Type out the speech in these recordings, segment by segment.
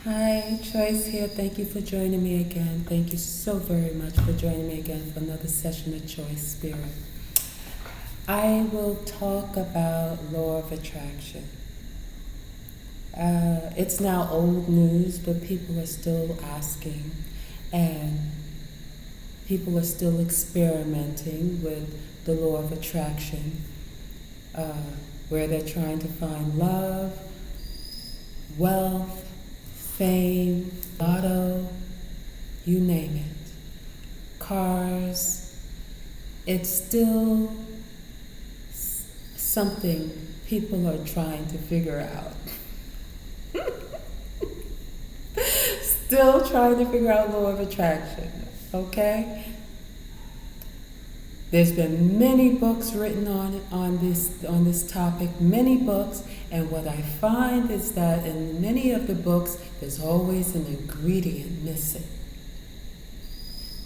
Hi, Choice here. Thank you for joining me again. Thank you so very much for joining me again for another session of Choice Spirit. I will talk about law of attraction. It's now old news, but people are still asking, and people are still experimenting with the law of attraction, where they're trying to find love, wealth, fame, lotto, you name it, cars. It's still something people are trying to figure out. Still trying to figure out law of attraction, okay? There's been many books written on this topic, many books, and what I find is that in many of the books, there's always an ingredient missing.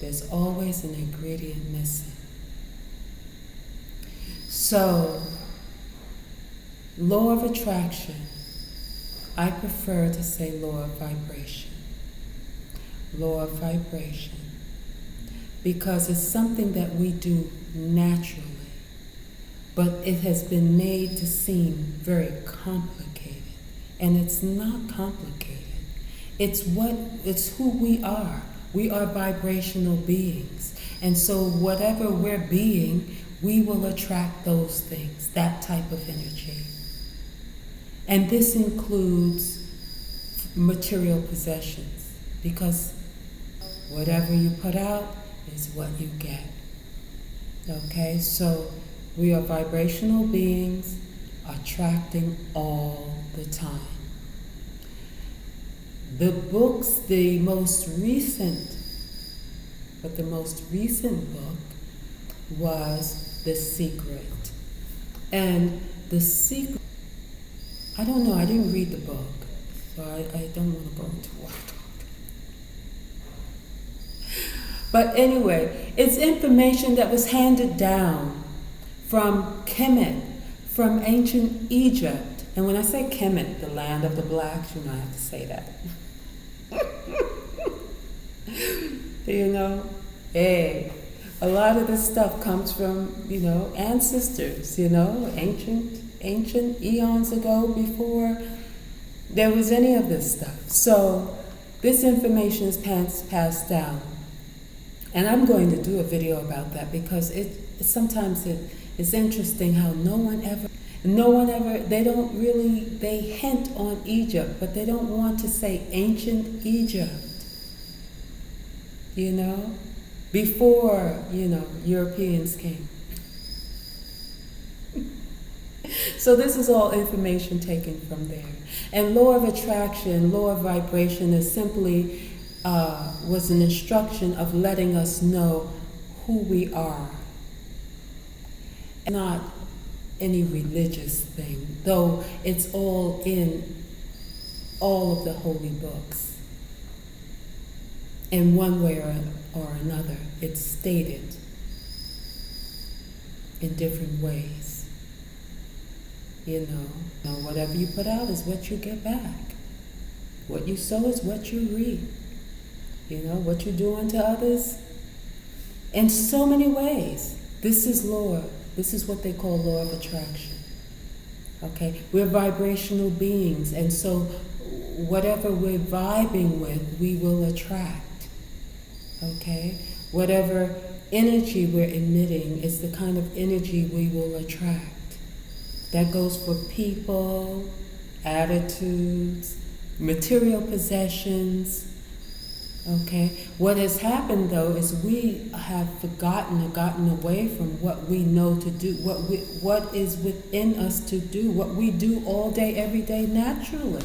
There's always an ingredient missing. So, law of attraction, I prefer to say law of vibration. Law of vibration. Because it's something that we do naturally, but it has been made to seem very complicated, and it's not complicated. It's who we are. We are vibrational beings, and so whatever we're being, we will attract those things, that type of energy. And this includes material possessions, because whatever you put out is what you get. Okay, so we are vibrational beings attracting all the time. The books, the most recent book was The Secret. And The Secret, I don't know, I didn't read the book, so I don't want to go into what. But anyway, it's information that was handed down from Kemet, from ancient Egypt. And when I say Kemet, the land of the blacks, you know, I have to say that. You know, hey, a lot of this stuff comes from, ancestors, ancient eons ago, before there was any of this stuff. So this information is passed down. And I'm going to do a video about that, because sometimes it's interesting how no one ever, they hint on Egypt, but they don't want to say ancient Egypt, before, Europeans came. So this is all information taken from there. And law of attraction, law of vibration is simply was an instruction of letting us know who we are. Not any religious thing, though it's all in all of the holy books. In one way or another, it's stated in different ways. Whatever you put out is what you get back. What you sow is what you reap. What you do unto others. In so many ways, this is law. This is what they call law of attraction. Okay? We're vibrational beings, and so whatever we're vibing with, we will attract. Okay? Whatever energy we're emitting is the kind of energy we will attract. That goes for people, attitudes, material possessions. Okay, what has happened though is we have forgotten or gotten away from what we know to do, what is within us to do, what we do all day, every day naturally.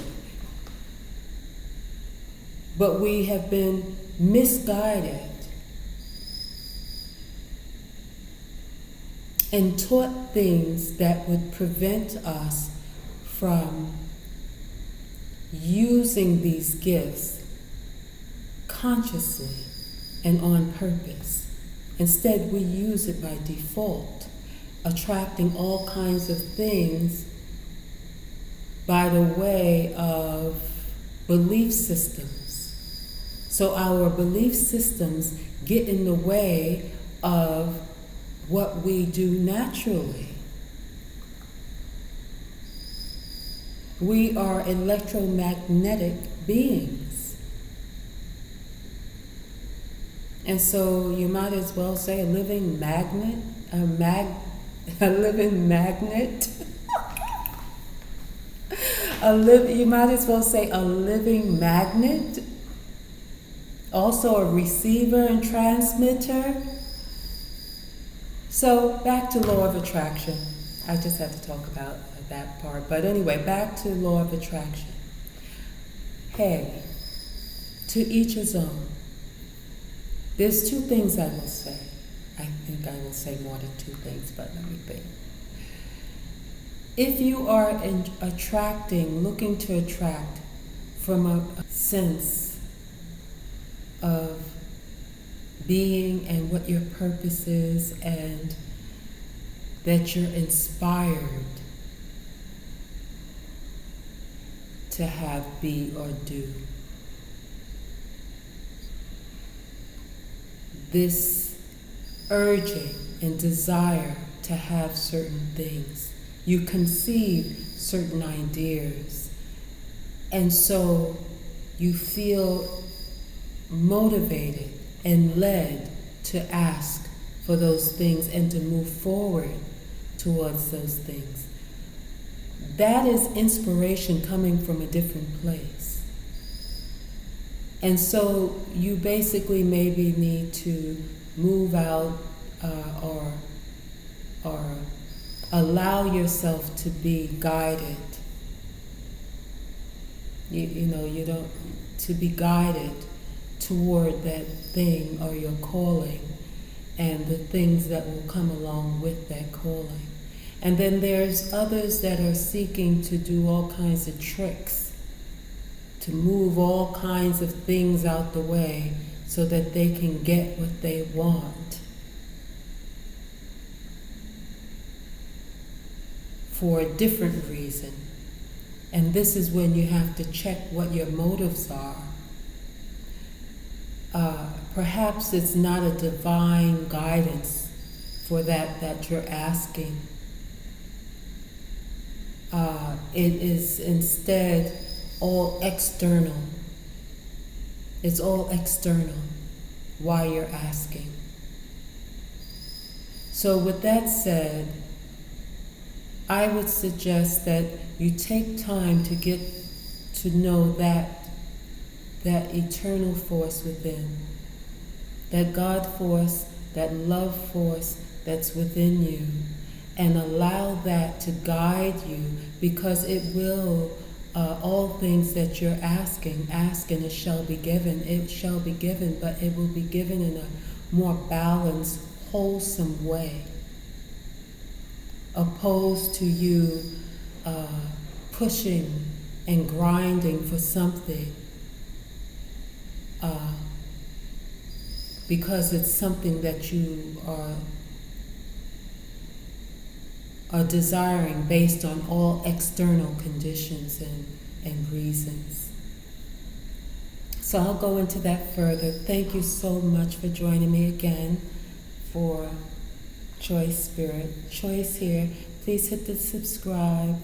But we have been misguided and taught things that would prevent us from using these gifts consciously and on purpose. Instead, we use it by default, attracting all kinds of things by the way of belief systems. So our belief systems get in the way of what we do naturally. We are electromagnetic beings. And so you might as well say a living magnet, a living magnet. You might as well say a living magnet. Also a receiver and transmitter. So back to law of attraction. I just had to talk about that part. But anyway, back to law of attraction. Hey, to each his own. There's two things I will say. I think I will say more than two things, but let me think. If you are looking to attract from a sense of being and what your purpose is, and that you're inspired to have, be, or do, this urging and desire to have certain things, you conceive certain ideas, and so you feel motivated and led to ask for those things and to move forward towards those things. That is inspiration coming from a different place. And so you basically maybe need to move out or allow yourself to be guided. To be guided toward that thing or your calling and the things that will come along with that calling. And then there's others that are seeking to do all kinds of tricks, to move all kinds of things out the way so that they can get what they want for a different reason. And this is when you have to check what your motives are. Perhaps it's not a divine guidance for that you're asking. It is instead all external. It's all external why you're asking. So with that said, I would suggest that you take time to get to know that eternal force within, that God force, that love force that's within you, and allow that to guide you, because it will, all things that you're asking, ask and it shall be given. It shall be given, but it will be given in a more balanced, wholesome way, opposed to you pushing and grinding for something because it's something that you are desiring based on all external conditions and reasons. So I'll go into that further. Thank you so much for joining me again for Choice Spirit. Choice here. Please hit the subscribe,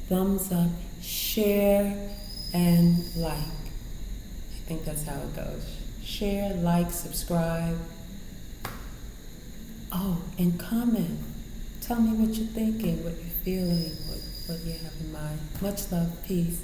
thumbs up, share, and like. I think that's how it goes. Share, like, subscribe. Oh, and comment. Tell me what you're thinking, what you're feeling, what you have in mind. Much love, peace.